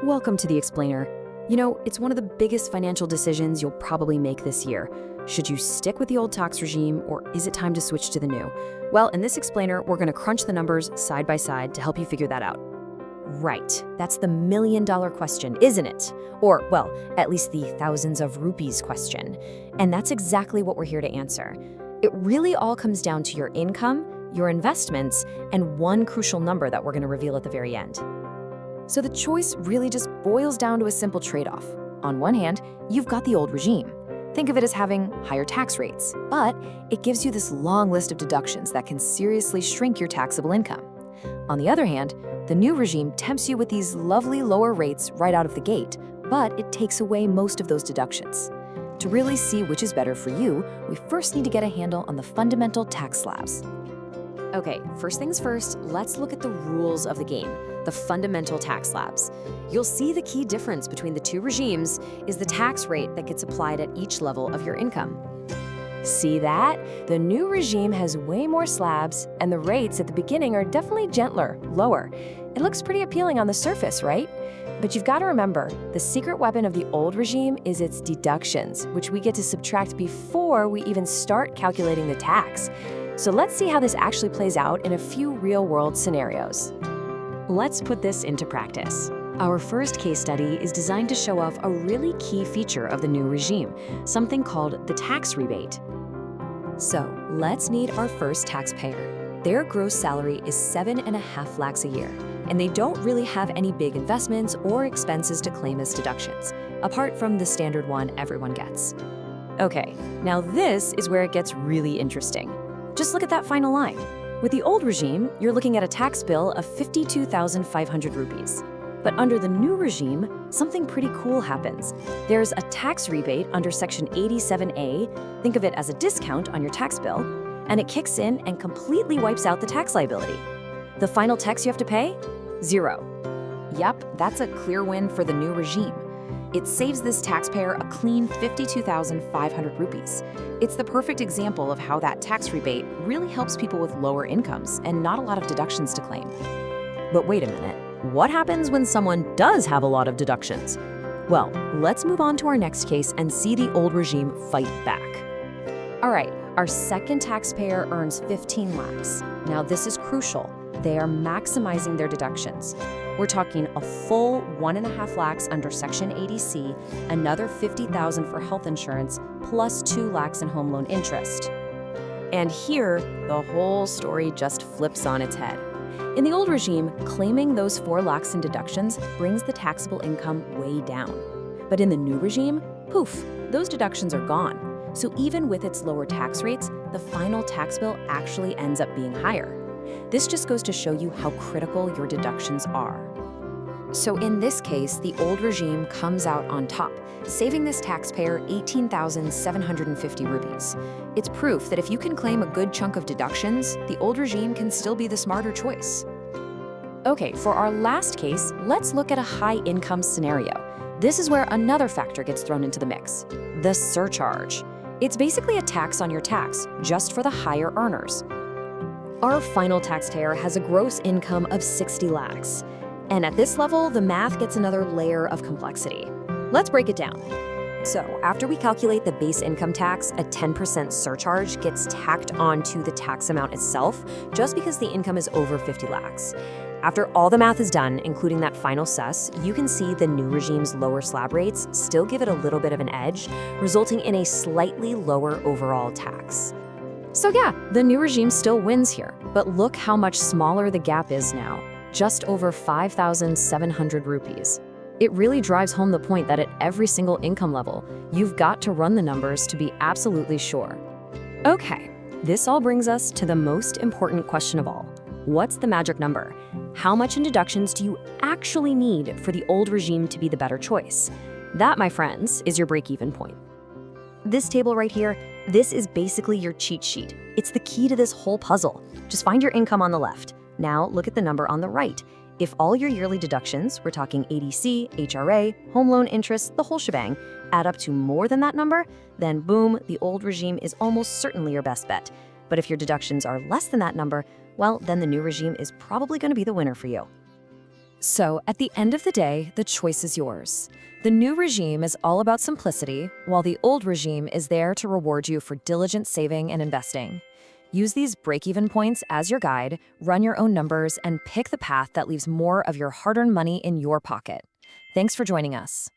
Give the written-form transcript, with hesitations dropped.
Welcome to the Explainer. You know, it's one of the biggest financial decisions you'll probably make this year. Should you stick with the old tax regime, or is it time to switch to the new? Well, in this Explainer, we're going to crunch the numbers side by side to help you figure that out. Right, that's the million-dollar question, isn't it? Or, well, at least the thousands of rupees question. And that's exactly what we're here to answer. It really all comes down to your income, your investments, and one crucial number that we're going to reveal at the very end. So the choice really just boils down to a simple trade-off. On one hand, you've got the old regime. Think of it as having higher tax rates, but it gives you this long list of deductions that can seriously shrink your taxable income. On the other hand, the new regime tempts you with these lovely lower rates right out of the gate, but it takes away most of those deductions. To really see which is better for you, we first need to get a handle on the fundamental tax slabs. Okay, first things first, let's look at the rules of the game, the fundamental tax slabs. You'll see the key difference between the two regimes is the tax rate that gets applied at each level of your income. See that? The new regime has way more slabs, and the rates at the beginning are definitely gentler, lower. It looks pretty appealing on the surface, right? But you've got to remember, the secret weapon of the old regime is its deductions, which we get to subtract before we even start calculating the tax. So let's see how this actually plays out in a few real-world scenarios. Let's put this into practice. Our first case study is designed to show off a really key feature of the new regime, something called the tax rebate. So let's meet our first taxpayer. Their gross salary is 7.5 lakhs a year, and they don't really have any big investments or expenses to claim as deductions, apart from the standard one everyone gets. Okay, now this is where it gets really interesting. Just look at that final line. With the old regime, you're looking at a tax bill of 52,500 rupees. But under the new regime, something pretty cool happens. There's a tax rebate under Section 87A, think of it as a discount on your tax bill, and it kicks in and completely wipes out the tax liability. The final tax you have to pay? 0. Yep, that's a clear win for the new regime. It saves this taxpayer a clean 52,500 rupees. It's the perfect example of how that tax rebate really helps people with lower incomes and not a lot of deductions to claim. But wait a minute, what happens when someone does have a lot of deductions? Well, let's move on to our next case and see the old regime fight back. All right, our second taxpayer earns 15 lakhs. Now this is crucial. They are maximizing their deductions. We're talking a full 1.5 lakhs under Section 80C, another 50,000 for health insurance, plus 2 lakhs in home loan interest. And here, the whole story just flips on its head. In the old regime, claiming those 4 lakhs in deductions brings the taxable income way down. But in the new regime, poof, those deductions are gone. So even with its lower tax rates, the final tax bill actually ends up being higher. This just goes to show you how critical your deductions are. So in this case, the old regime comes out on top, saving this taxpayer 18,750 rupees. It's proof that if you can claim a good chunk of deductions, the old regime can still be the smarter choice. Okay, for our last case, let's look at a high-income scenario. This is where another factor gets thrown into the mix, the surcharge. It's basically a tax on your tax, just for the higher earners. Our final taxpayer has a gross income of 60 lakhs. And at this level, the math gets another layer of complexity. Let's break it down. So after we calculate the base income tax, a 10% surcharge gets tacked onto the tax amount itself, just because the income is over 50 lakhs. After all the math is done, including that final cess, you can see the new regime's lower slab rates still give it a little bit of an edge, resulting in a slightly lower overall tax. So yeah, the new regime still wins here, but look how much smaller the gap is now, just over 5,700 rupees. It really drives home the point that at every single income level, you've got to run the numbers to be absolutely sure. Okay, this all brings us to the most important question of all. What's the magic number? How much in deductions do you actually need for the old regime to be the better choice? That, my friends, is your break-even point. This table right here, this is basically your cheat sheet. It's the key to this whole puzzle. Just find your income on the left. Now look at the number on the right. If all your yearly deductions, we're talking ADC, HRA, home loan interest, the whole shebang, add up to more than that number, then boom, the old regime is almost certainly your best bet. But if your deductions are less than that number, well, then the new regime is probably going to be the winner for you. So, at the end of the day, the choice is yours. The new regime is all about simplicity, while the old regime is there to reward you for diligent saving and investing. Use these break-even points as your guide, run your own numbers, and pick the path that leaves more of your hard-earned money in your pocket. Thanks for joining us.